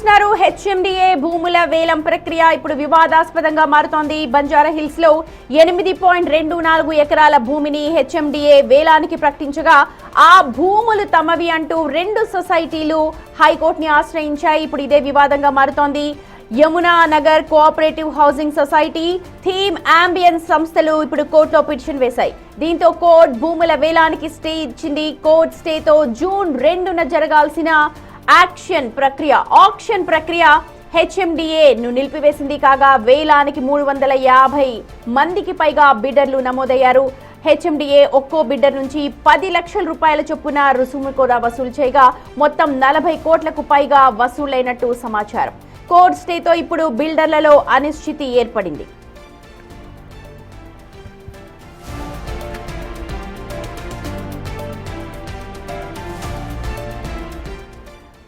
చూస్తున్నారు హెచ్ఎండిఏ భూముల వేలం ప్రక్రియ ఇప్పుడు వివాదాస్పదంగా మారుతోంది. బంజారా హిల్స్ లో 8.24 ఎకరాల భూమిని హెచ్ఎండిఏ వేలానికి ప్రకటించగా ఆ భూములు తమవి అంటూ 2 సొసైటీలు హైకోర్టుని ఆశ్రయించాయి. ఇప్పుడు ఇదే వివాదంగా మారుతోంది. Yamuna Nagar cooperative housing society, theme ambience సంస్థలు ఇప్పుడు కోర్టులో పిటిషన్ వేశాయి. దీంతో కోర్టు భూముల వేలానికి స్టే ఇచ్చింది. కోర్టు స్టేతో జూన్ 2న జరగాల్సిన ఆక్షన్ ప్రక్రియ హెచ్ఎండిఏను నిలిపివేసింది. కాగా వేలానికి 350 మందికి పైగా బిడ్డర్లు నమోదయ్యారు. హెచ్ఎండిఏ ఒక్కో బిడ్డర్ నుంచి 10 లక్షల రూపాయల చొప్పున రుసుము కూడా వసూలు చేయగా మొత్తం 40 కోట్లకు పైగా వసూలైనట్టు సమాచారం. కోర్టు స్టేతో ఇప్పుడు బిల్డర్లలో అనిశ్చితి ఏర్పడింది.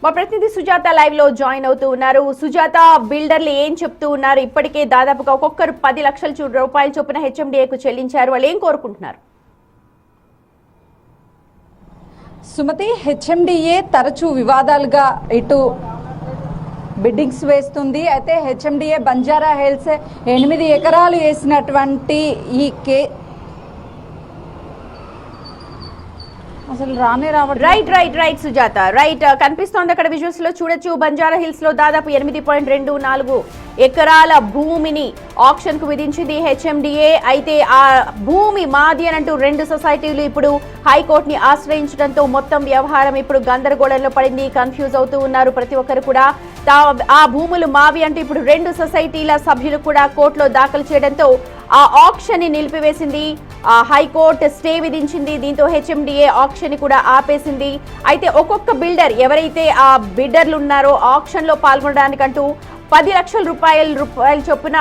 మా ప్రతినిధి సుజాత లైవ్ లో జాయిన్ అవుతూ ఉన్నారు. సుజాత, బిల్డర్లు ఏం చెప్తూ ఉన్నారు? ఇప్పటికే దాదాపుగా ఒక్కొక్కరు 10 లక్షల రూపాయల చొప్పున హెచ్ఎండిఏకు చెల్లించారు. వాళ్ళు ఏం కోరుకుంటున్నారు? సుమతి, హెచ్ఎండిఏ తరచూ వివాదాలుగా ఇటు బిడ్డింగ్స్ వేస్తుంది. అయితే హెచ్ఎండిఏ బంజారా హిల్స్ 8 ఎకరాలు వేసినటువంటి ఈ అసలు రానే రావట్లేదు. రైట్ సుజాత, కనిపిస్తోంది అక్కడ విజువల్స్ లో చూడొచ్చు. బంజారా హిల్స్ లో దాదాపు 8.24 ఎకరాల భూమిని ఆక్షన్ కు విధించింది హెచ్ఎండిఏ. అయితే ఆ భూమి మాది అనంటూ 2 సొసైటీలు ఇప్పుడు హైకోర్టుని ఆశ్రయించడంతో మొత్తం వ్యవహారం ఇప్పుడు గందరగోళంలో పడింది. కన్ఫ్యూజ్ అవుతూ ఉన్నారు ప్రతి ఒక్కరు కూడా. ఆ భూములు మావి అంటూ ఇప్పుడు 2 సొసైటీల సభ్యులు కూడా కోర్టులో దాఖలు చేయడంతో ఆ ఆక్షన్ ని నిలిపివేసింది. హైకోర్టు స్టే విధించింది. దీంతో హెచ్ఎండిఏ ఆక్షన్ ని కూడా ఆపేసింది. అయితే ఒక్కొక్క బిల్డర్ ఎవరైతే ఆ బిల్డర్లు ఉన్నారో ఆక్షన్ లో పాల్గొనడానికంటూ 10 లక్షల రూపాయల చొప్పున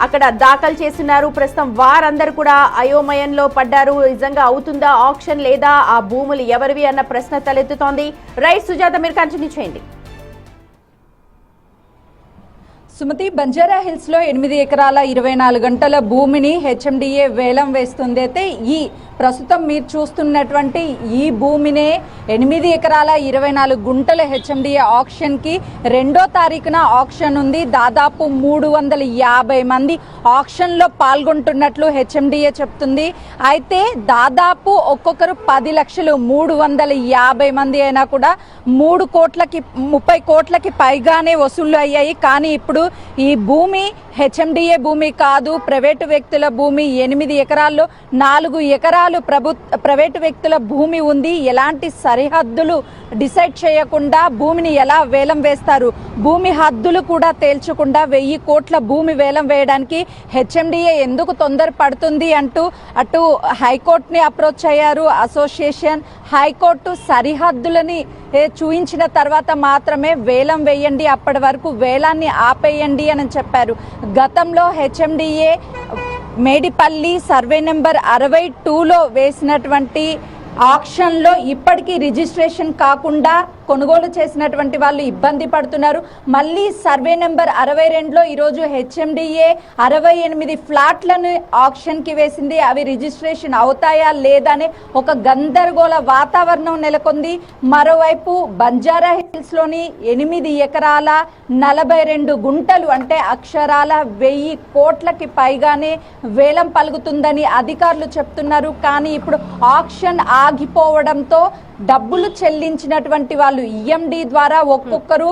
అక్కడ దాఖలు చేస్తున్నారు. ప్రస్తుతం వారందరూ కూడా అయోమయంలో పడ్డారు. నిజంగా అవుతుందా ఆక్షన్, లేదా ఆ భూములు ఎవరివి అన్న ప్రశ్న తలెత్తుతోంది. రైట్ సుజాత, మీరు కంటిన్యూ చేయండి. సుమతి, బంజారా హిల్స్ లో 8 ఎకరాల 24 గంటల భూమిని హెచ్ఎండిఏ వేలం వేస్తుంది. అయితే ఈ ప్రస్తుతం మీరు చూస్తున్నటువంటి ఈ భూమినే 8 ఎకరాల 24 గుంటల హెచ్ఎండిఏ ఆక్షన్ కి 2వ తారీఖున ఆక్షన్ ఉంది. దాదాపు 350 మంది ఆక్షన్ లో పాల్గొంటున్నట్లు హెచ్ఎండిఏ చెప్తుంది. అయితే దాదాపు ఒక్కొక్కరు 10 లక్షలు, 350 మంది అయినా కూడా 30 కోట్లకి పైగానే వసూళ్లు అయ్యాయి. కానీ ఇప్పుడు ఈ భూమి హెచ్ఎండిఏ భూమి కాదు, ప్రైవేటు వ్యక్తుల భూమి. 8 ఎకరాల్లో 4 ఎకరాలు ప్రైవేటు వ్యక్తుల భూమి ఉంది. ఎలాంటి సరిహద్దులు డిసైడ్ చేయకుండా భూమిని ఎలా వేలం వేస్తారు, భూమి హద్దులు కూడా తేల్చకుండా 1000 కోట్ల భూమి వేలం వేయడానికి హెచ్ఎండిఏ ఎందుకు తొందరపడుతుంది అంటూ అటు హైకోర్టుని అప్రోచ్ అయ్యారు అసోసియేషన్. హైకోర్టు సరిహద్దులని చూయించిన తర్వాత మాత్రమే వేలం వేయండి, అప్పటి వరకు వేలాన్ని ఆపేయండి అని చెప్పారు. గతంలో హెచ్ఎండిఏ మేడిపల్లి సర్వే నెంబర్ 62లో వేసినటువంటి ఆక్షన్లో ఇప్పటికీ రిజిస్ట్రేషన్ కాకుండా కొనుగోలు చేసినటువంటి వాళ్ళు ఇబ్బంది పడుతున్నారు. మళ్ళీ సర్వే నెంబర్ 62లో ఈరోజు హెచ్ఎండిఏ 68 ఫ్లాట్లను ఆక్షన్కి వేసింది. అవి రిజిస్ట్రేషన్ అవుతాయా లేదా అనే ఒక గందరగోళ వాతావరణం నెలకొంది. మరోవైపు బంజారా హిల్స్లోని 8 ఎకరాల 42 గుంటలు అంటే అక్షరాల 1000 కోట్లకి పైగానే వేలం పలుకుతుందని అధికారులు చెప్తున్నారు. కానీ ఇప్పుడు ఆక్షన్ ఆగిపోవడంతో డబ్బులు చెల్లించినటువంటి వాళ్ళు ఈఎండి ద్వారా ఒక్కొక్కరు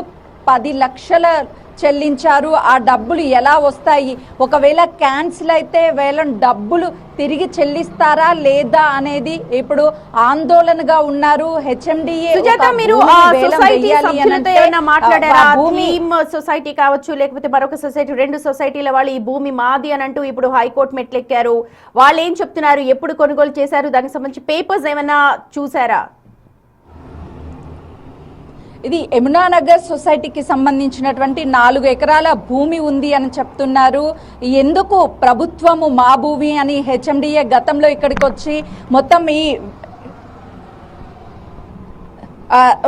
10 లక్షల చెల్లించారు. ఆ డబ్బులు ఎలా వస్తాయి, ఒకవేళ క్యాన్సిల్ అయితే వేలం డబ్బులు తిరిగి చెల్లిస్తారా లేదా అనేది ఇప్పుడు ఆందోళనగా ఉన్నారు హెచ్ఎండిఏ. సొసైటీ కావచ్చు, లేకపోతే మరొక సొసైటీ, 2 సొసైటీల వాళ్ళు ఈ భూమి మాది అని అంటూ ఇప్పుడు హైకోర్టు మెట్లెక్కారు. వాళ్ళు ఏం చెప్తున్నారు, ఎప్పుడు కొనుగోలు చేశారు, దానికి సంబంధించి పేపర్స్ ఏమైనా చూసారా? ఇది యమునా నగర్ సొసైటీకి సంబంధించినటువంటి 4 ఎకరాల భూమి ఉంది అని చెప్తున్నారు. ఎందుకు ప్రభుత్వము మా భూమి అని హెచ్ఎండిఏ గతంలో ఇక్కడికి వచ్చి మొత్తం ఈ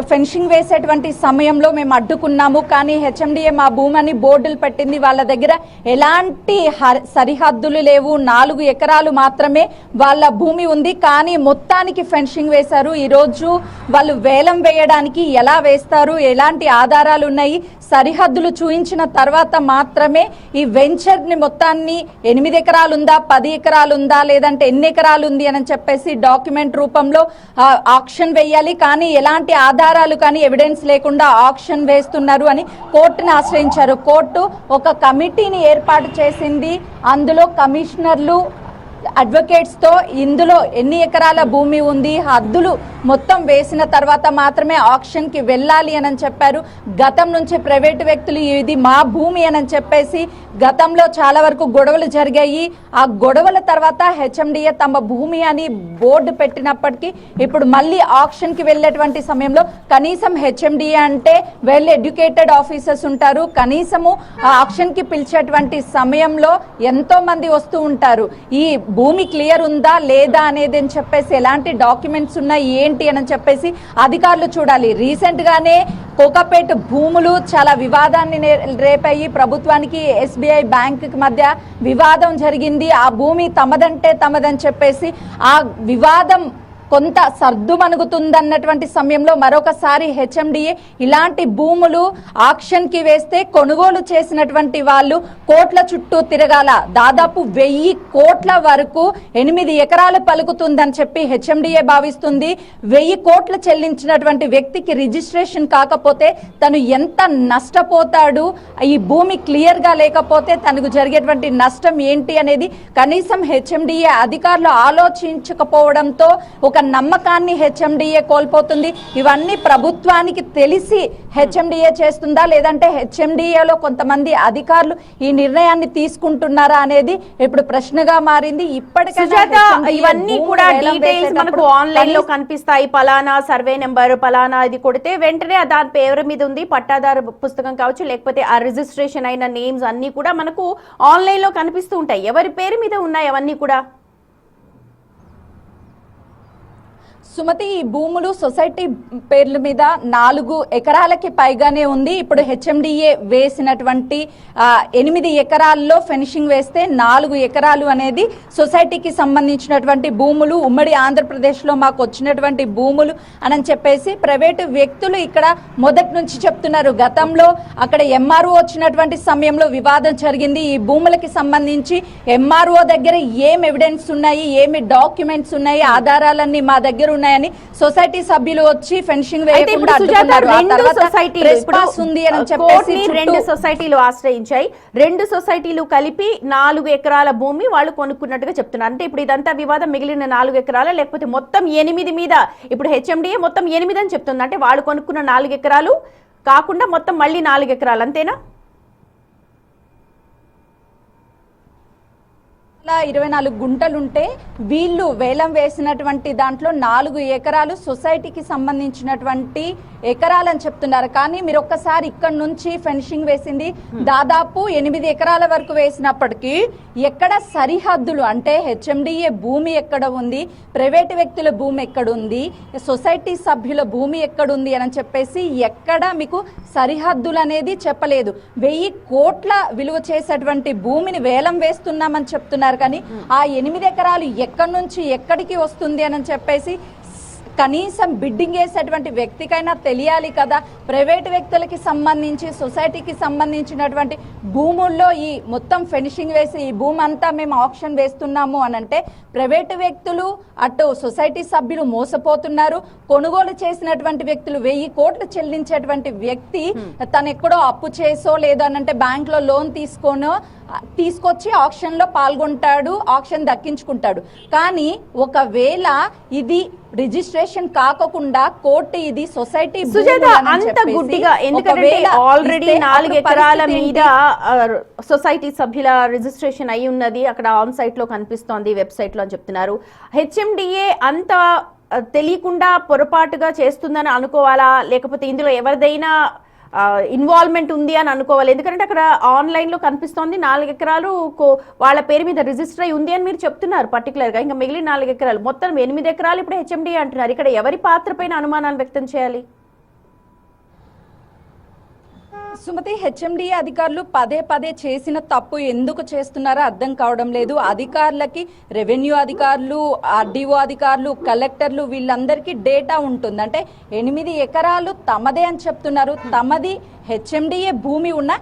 ఫెన్సింగ్ వేసేటువంటి సమయంలో మేము అడ్డుకున్నాము, కానీ హెచ్ఎండిఏ మా భూమి అని బోర్డులు పెట్టింది. వాళ్ళ దగ్గర ఎలాంటి సరిహద్దులు లేవు, 4 ఎకరాలు మాత్రమే వాళ్ళ భూమి ఉంది, కానీ మొత్తానికి ఫెన్సింగ్ వేశారు. ఈరోజు వాళ్ళు వేలం వేయడానికి ఎలా వేస్తారు, ఎలాంటి ఆధారాలు ఉన్నాయి, సరిహద్దులు చూయించిన తర్వాత మాత్రమే ఈ వెంచర్ని మొత్తాన్ని 8 ఎకరాలు ఉందా, 10 ఎకరాలు ఉందా, లేదంటే ఎన్ని ఎకరాలు ఉంది అని చెప్పేసి డాక్యుమెంట్ రూపంలో ఆక్షన్ వేయాలి. కానీ ఎలాంటి ఆధారాలు కానీ ఎవిడెన్స్ లేకుండా ఆక్షన్ వేస్తున్నారు అని కోర్టుని ఆశ్రయించారు. కోర్టు ఒక కమిటీని ఏర్పాటు చేసింది. అందులో కమిషనర్లు, అడ్వకేట్స్తో ఇందులో ఎన్ని ఎకరాల భూమి ఉంది, హద్దులు మొత్తం వేసిన తర్వాత మాత్రమే ఆక్షన్కి వెళ్ళాలి అని చెప్పారు. గతం నుంచి ప్రైవేటు వ్యక్తులు ఇది మా భూమి అని చెప్పేసి గతంలో చాలా వరకు గొడవలు జరిగాయి. ఆ గొడవల తర్వాత హెచ్ఎండిఏ తమ భూమి అని బోర్డు పెట్టినప్పటికీ ఇప్పుడు మళ్ళీ ఆక్షన్కి వెళ్ళేటువంటి సమయంలో కనీసం హెచ్ఎండిఏ అంటే వెల్ ఎడ్యుకేటెడ్ ఆఫీసర్స్ ఉంటారు, కనీసము ఆ ఆక్షన్కి పిలిచేటువంటి సమయంలో ఎంతో మంది వస్తూ ఉంటారు. ఈ భూమి క్లియర్ ఉందా లేదా అనేది అని చెప్పేసి ఎలాంటి డాక్యుమెంట్స్ ఉన్నాయి ఏంటి అని చెప్పేసి అధికారులు చూడాలి. రీసెంట్ గానే కోకాపేట భూములు చాలా వివాదాన్ని రేపాయి. ప్రభుత్వానికి ఎస్బీఐ బ్యాంక్ మధ్య వివాదం జరిగింది. ఆ భూమి తమదంటే తమదని చెప్పేసి ఆ వివాదం కొంత సర్దుమణుగుతుందన్నటువంటి సమయంలో మరొకసారి హెచ్ఎండిఏ ఇలాంటి భూములు ఆక్షన్కి వేస్తే కొనుగోలు చేసినటువంటి వాళ్ళు కోట్ల చుట్టూ తిరగాల. దాదాపు 1000 కోట్ల వరకు 8 ఎకరాలు పలుకుతుందని చెప్పి హెచ్ఎండిఏ భావిస్తుంది. 1000 కోట్లు చెల్లించినటువంటి వ్యక్తికి రిజిస్ట్రేషన్ కాకపోతే తను ఎంత నష్టపోతాడు, ఈ భూమి క్లియర్గా లేకపోతే తనకు జరిగేటువంటి నష్టం ఏంటి అనేది కనీసం హెచ్ఎండిఏ అధికారులు ఆలోచించకపోవడంతో ఒక నమ్మకాన్ని హెచ్ఎండిఏ కోల్పోతుంది. ఇవన్నీ ప్రభుత్వానికి తెలిసి హెచ్ఎండిఏ చేస్తుందా, లేదంటే హెచ్ఎండిఏలో కొంతమంది అధికారులు ఈ నిర్ణయాన్ని తీసుకుంటున్నారా అనేది ఇప్పుడు ప్రశ్నగా మారింది. ఇవన్నీ కూడా డీటెయిల్స్ మనకు ఆన్లైన్ లో కనిపిస్తాయి. పలానా సర్వే నెంబర్, పలానా ఇది కొడితే వెంటనే దాని పేరు మీద ఉంది పట్టాదారు పుస్తకం కావచ్చు, లేకపోతే ఆ రిజిస్ట్రేషన్ అయిన నేమ్స్ అన్ని కూడా మనకు ఆన్లైన్ లో కనిపిస్తూ ఉంటాయి. ఎవరి పేరు మీద ఉన్నాయి అవన్నీ కూడా? సుమతి, ఈ భూములు సొసైటీ పేర్ల మీద 4 ఎకరాలకి పైగానే ఉంది. ఇప్పుడు హెచ్ఎండిఏ వేసినటువంటి 8 ఎకరాల్లో ఫినిషింగ్ వేస్తే 4 ఎకరాలు అనేది సొసైటీకి సంబంధించినటువంటి భూములు. ఉమ్మడి ఆంధ్రప్రదేశ్లో మాకు వచ్చినటువంటి భూములు అని చెప్పేసి ప్రైవేటు వ్యక్తులు ఇక్కడ మొదటి నుంచి చెప్తున్నారు. గతంలో అక్కడ ఎంఆర్ఓ వచ్చినటువంటి సమయంలో వివాదం జరిగింది. ఈ భూములకి సంబంధించి ఎంఆర్ఓ దగ్గర ఏం ఎవిడెన్స్ ఉన్నాయి, ఏమి డాక్యుమెంట్స్ ఉన్నాయి, ఆధారాలన్నీ మా దగ్గర ఉన్నాయని సొసైటీ సభ్యులు వచ్చి ఫెన్సింగ్ వేయకుండా అడ్డుకున్నారు. రెండు సొసైటీలు ఆశ్రయించాయి. 2 సొసైటీలు కలిపి 4 ఎకరాల భూమి వాళ్ళు కొనుక్కున్నట్టుగా చెప్తున్నారు. అంటే ఇప్పుడు ఇదంతా వివాదం మిగిలిన 4 ఎకరాల, లేకపోతే మొత్తం 8 మీద ఇప్పుడు హెచ్ఎండిఏ మొత్తం 8 అని చెప్తుంది. అంటే వాళ్ళు కొనుక్కున్న 4 ఎకరాలు కాకుండా మొత్తం మళ్ళీ 4 ఎకరాలు అంతేనా? 24 గుంటలుంటే వీళ్ళు వేలం వేసినటువంటి దాంట్లో 4 ఎకరాలు సొసైటీకి సంబంధించినటువంటి ఎకరాలని చెప్తున్నారు. కానీ మీరు ఒక్కసారి ఇక్కడ నుంచి ఫెన్సింగ్ వేసింది దాదాపు 8 ఎకరాల వరకు వేసినప్పటికీ ఎక్కడ సరిహద్దులు అంటే హెచ్ఎండిఏ భూమి ఎక్కడ ఉంది, ప్రైవేటు వ్యక్తుల భూమి ఎక్కడ ఉంది, సొసైటీ సభ్యుల భూమి ఎక్కడుంది అని చెప్పేసి ఎక్కడ మీకు సరిహద్దులు అనేది చెప్పలేదు. 1000 కోట్ల విలువ చేసేటువంటి భూమిని వేలం వేస్తున్నామని చెప్తున్నారు. కానీ ఆ 8 ఎకరాలు ఎక్కడి నుంచి ఎక్కడికి వస్తుంది అని చెప్పేసి కనీసం బిడ్డింగ్ వేసేటువంటి వ్యక్తికైనా తెలియాలి కదా. ప్రైవేటు వ్యక్తులకి సంబంధించి సొసైటీకి సంబంధించినటువంటి భూముల్లో ఈ మొత్తం ఫినిషింగ్ వేసి ఈ భూమి అంతా మేము ఆక్షన్ వేస్తున్నాము అని అంటే ప్రైవేటు వ్యక్తులు అటు సొసైటీ సభ్యులు మోసపోతున్నారు. కొనుగోలు చేసినటువంటి వ్యక్తులు 1000 కోట్లు చెల్లించేటువంటి వ్యక్తి తను ఎక్కడో అప్పు చేసో లేదనంటే బ్యాంక్ లో లోన్ తీసుకొచ్చి ఆక్షన్ లో పాల్గొంటాడు, ఆక్షన్ దక్కించుకుంటాడు. కానీ ఒకవేళ ఇది రిజిస్ట్రేషన్ కాకుండా కోర్టు ఇది సొసైటీ అంత గుడ్డిగా, ఎందుకంటే ఆల్రెడీ 4 ఎకరాల మీద సొసైటీ సభ్యుల రిజిస్ట్రేషన్ అయి ఉన్నది, అక్కడ ఆన్ సైట్ లో కనిపిస్తోంది, వెబ్సైట్ లో అని చెప్తున్నారు. హెచ్ఎండిఏ అంత తెలియకుండా పొరపాటుగా చేస్తుందని అనుకోవాలా, లేకపోతే ఇందులో ఎవరిదైనా ఇన్వాల్వ్మెంట్ ఉంది అని అనుకోవాలి? ఎందుకంటే అక్కడ ఆన్లైన్లో కనిపిస్తోంది 4 ఎకరాలు వాళ్ళ పేరు మీద రిజిస్టర్ అయి ఉంది అని మీరు చెప్తున్నారు పర్టికులర్గా. ఇంకా మిగిలిన 4 ఎకరాలు మొత్తం 8 ఎకరాలు ఇప్పుడు హెచ్ఎండిఏ అంటున్నారు. ఇక్కడ ఎవరి పాత్ర పైన అనుమానాలు వ్యక్తం చేయాలి? సుమతి, హెచ్ఎండిఏ అధికారులు పదే పదే చేసిన తప్పు ఎందుకు చేస్తున్నారో అర్థం కావడం లేదు. అధికారులకి, రెవెన్యూ అధికారులు, ఆర్డీఓ అధికారులు, కలెక్టర్లు వీళ్ళందరికీ డేటా ఉంటుంది. అంటే 8 ఎకరాలు తమదే అని చెప్తున్నారు. తమది హెచ్ఎండిఏ భూమి ఉన్న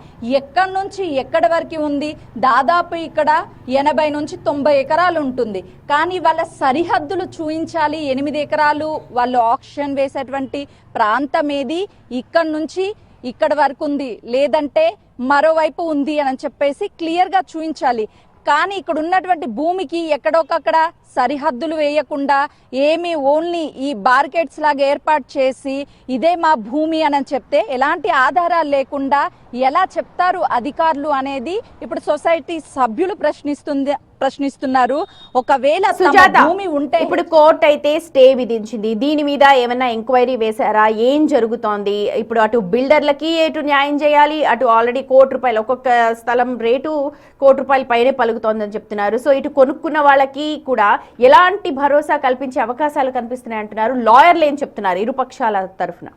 ఎక్కడి నుంచి ఎక్కడి వరకు ఉంది? దాదాపు ఇక్కడ 80 నుంచి 90 ఎకరాలు ఉంటుంది. కానీ వాళ్ళ సరిహద్దులు చూపించాలి. 8 ఎకరాలు వాళ్ళు ఆక్షన్ వేసేటువంటి ప్రాంతం ఏది, ఇక్కడ నుంచి ఇక్కడ వరకు ఉంది, లేదంటే మరోవైపు ఉంది అని చెప్పేసి క్లియర్గా చూపించాలి. కానీ ఇక్కడ ఉన్నటువంటి భూమికి ఎక్కడొకక్కడ సరిహద్దులు వేయకుండా ఓన్లీ ఈ బార్కెట్స్ లాగా ఏర్పాటు చేసి ఇదే మా భూమి అని చెప్తే ఎలాంటి ఆధారాలు లేకుండా ఎలా చెప్తారు అధికారులు అనేది ఇప్పుడు సొసైటీ సభ్యులు ప్రశ్నిస్తున్నారు. ఒకవేళ భూమి ఉంటే, ఇప్పుడు కోర్టు అయితే స్టే విధించింది, దీని మీద ఏమైనా ఎంక్వైరీ వేశారా? ఏం జరుగుతోంది? ఇప్పుడు అటు బిల్డర్లకి ఎటు న్యాయం చేయాలి, అటు ఆల్రెడీ ₹1,00,00,000 ఒక్కొక్క స్థలం రేటు ₹1,00,00,000 పైనే పలుకుతోందని చెప్తున్నారు. సో ఇటు కొనుక్కున్న వాళ్ళకి కూడా ఎలాంటి భరోసా కల్పించే అవకాశాలు కనిపిస్తున్నాయి అంటున్నారు. లాయర్లు ఏం చెప్తున్నారు ఇరుపక్షాల తరఫున?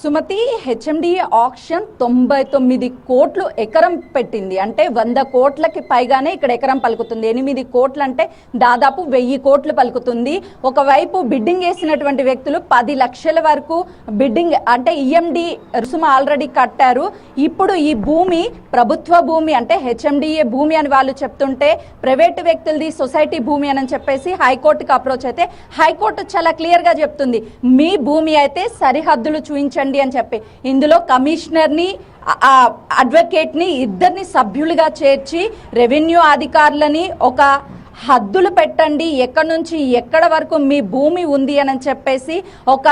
సుమతి, హెచ్ఎండిఏ ఆక్షన్ 99 కోట్లు ఎకరం పెట్టింది. అంటే 100 కోట్లకి పైగానే ఇక్కడ ఎకరం పలుకుతుంది. 8 కోట్లు అంటే దాదాపు 1000 కోట్లు పలుకుతుంది. ఒకవైపు బిడ్డింగ్ వేసినటువంటి వ్యక్తులు 10 లక్షల వరకు బిడ్డింగ్ అంటే ఈఎండి రుసుము ఆల్రెడీ కట్టారు. ఇప్పుడు ఈ భూమి ప్రభుత్వ భూమి, అంటే హెచ్ఎండిఏ భూమి అని వాళ్ళు చెప్తుంటే ప్రైవేటు వ్యక్తులది సొసైటీ భూమి అని చెప్పేసి హైకోర్టుకి అప్రోచ్ అయితే హైకోర్టు చాలా క్లియర్గా చెప్తుంది, మీ భూమి అయితే సరిహద్దులు చూపించండి అని చెప్పి. ఇందులో కమిషనర్ని, అడ్వకేట్ని ఇద్దరిని సభ్యులుగా చేర్చి రెవెన్యూ అధికారులని ఒక హద్దులు పెట్టండి, ఎక్కడి నుంచి ఎక్కడ వరకు మీ భూమి ఉంది అని చెప్పేసి ఒక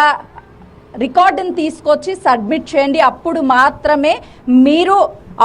రికార్డుని తీసుకొచ్చి సబ్మిట్ చేయండి. అప్పుడు మాత్రమే మీరు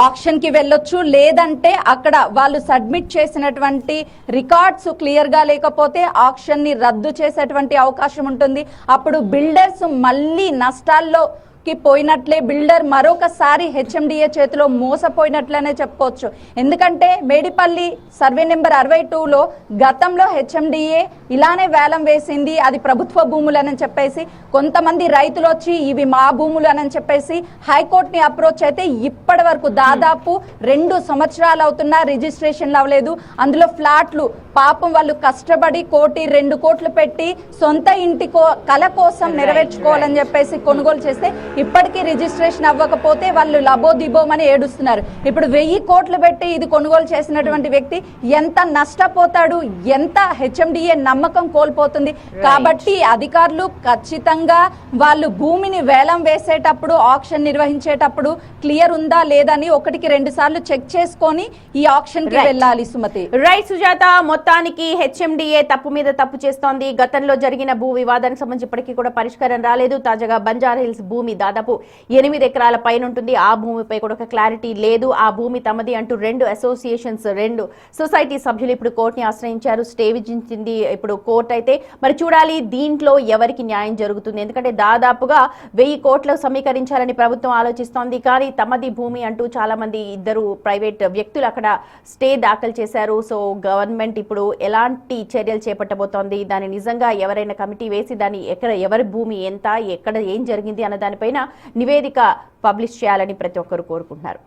ఆక్షన్కి వెళ్ళొచ్చు. లేదంటే అక్కడ వాళ్ళు సబ్మిట్ చేసినటువంటి రికార్డ్స్ క్లియర్గా లేకపోతే ఆక్షన్ని రద్దు చేసేటువంటి అవకాశం ఉంటుంది. అప్పుడు బిల్డర్స్ మళ్ళీ నష్టాల్లోకి పోయినట్లే, బిల్డర్ మరొకసారి హెచ్ఎండిఏ చేతిలో మోసపోయినట్లనే చెప్పుకోవచ్చు. ఎందుకంటే మేడిపల్లి సర్వే నెంబర్ 62లో గతంలో హెచ్ఎండిఏ ఇలానే వేలం వేసింది. అది ప్రభుత్వ భూములని చెప్పేసి కొంతమంది రైతులు వచ్చి ఇవి మా భూములు అని చెప్పేసి హైకోర్టుని అప్రోచ్ అయితే ఇప్పటి వరకు దాదాపు 2 సంవత్సరాలు అవుతున్నా రిజిస్ట్రేషన్ అవ్వలేదు. అందులో ఫ్లాట్లు పాపం వాళ్ళు కష్టపడి 1-2 కోట్లు పెట్టి సొంత ఇంటి కల కోసం నెరవేర్చుకోవాలని చెప్పేసి కొనుగోలు చేస్తే ఇప్పటికీ రిజిస్ట్రేషన్ అవ్వకపోతే వాళ్ళు లబోదిబోమని ఏడుస్తున్నారు. ఇప్పుడు 1000 కోట్లు పెట్టి ఇది కొనుగోలు చేసినటువంటి వ్యక్తి ఎంత నష్టపోతాడు, ఎంత హెచ్ఎండిఏ నమ్మకం కోల్పోతుంది. కాబట్టి అధికారులు ఖచ్చితంగా వాళ్ళు భూమిని వేలం వేసేటప్పుడు, ఆక్షన్ నిర్వహించేటప్పుడు క్లియర్ ఉందా లేదని 1-2 సార్లు చెక్ చేసుకొని ఈ ఆక్షన్ కి వెళ్ళాలి. సుమతి, రైట్ సుజాత, మొత్తానికి హెచ్ఎండిఏ తప్పు మీద తప్పు చేస్తోంది. గతంలో జరిగిన భూ వివాదానికి సంబంధించి ఇప్పటికీ కూడా పరిష్కారం రాలేదు. తాజాగా బంజారా హిల్స్ భూమి దాదాపు 8 ఎకరాల పైన ఉంటుంది. ఆ భూమిపై కూడా ఒక క్లారిటీ లేదు. ఆ భూమి తమది అంటూ 2 అసోసియేషన్స్, 2 సొసైటీ సభ్యులు ఇప్పుడు కోర్టుని ఆశ్రయించారు. స్టే విధించింది ఇప్పుడు కోర్టు అయితే. మరి చూడాలి దీంట్లో ఎవరికి న్యాయం జరుగుతుంది. ఎందుకంటే దాదాపుగా 1000 కోట్లు సమీకరించాలని ప్రభుత్వం ఆలోచిస్తోంది. కానీ తమది భూమి అంటూ చాలా మంది, 2 ప్రైవేట్ వ్యక్తులు అక్కడ స్టే దాఖలు చేశారు. సో గవర్నమెంట్ ఇప్పుడు ఎలాంటి చర్యలు చేపట్టబోతోంది, దాన్ని నిజంగా ఎవరైనా కమిటీ వేసి దాన్ని ఎవరి భూమి ఎంత, ఎక్కడ ఏం జరిగింది అన్న దానిపైన నివేదిక పబ్లిష్ చేయాలని ప్రతి ఒక్కరు కోరుకుంటున్నారు.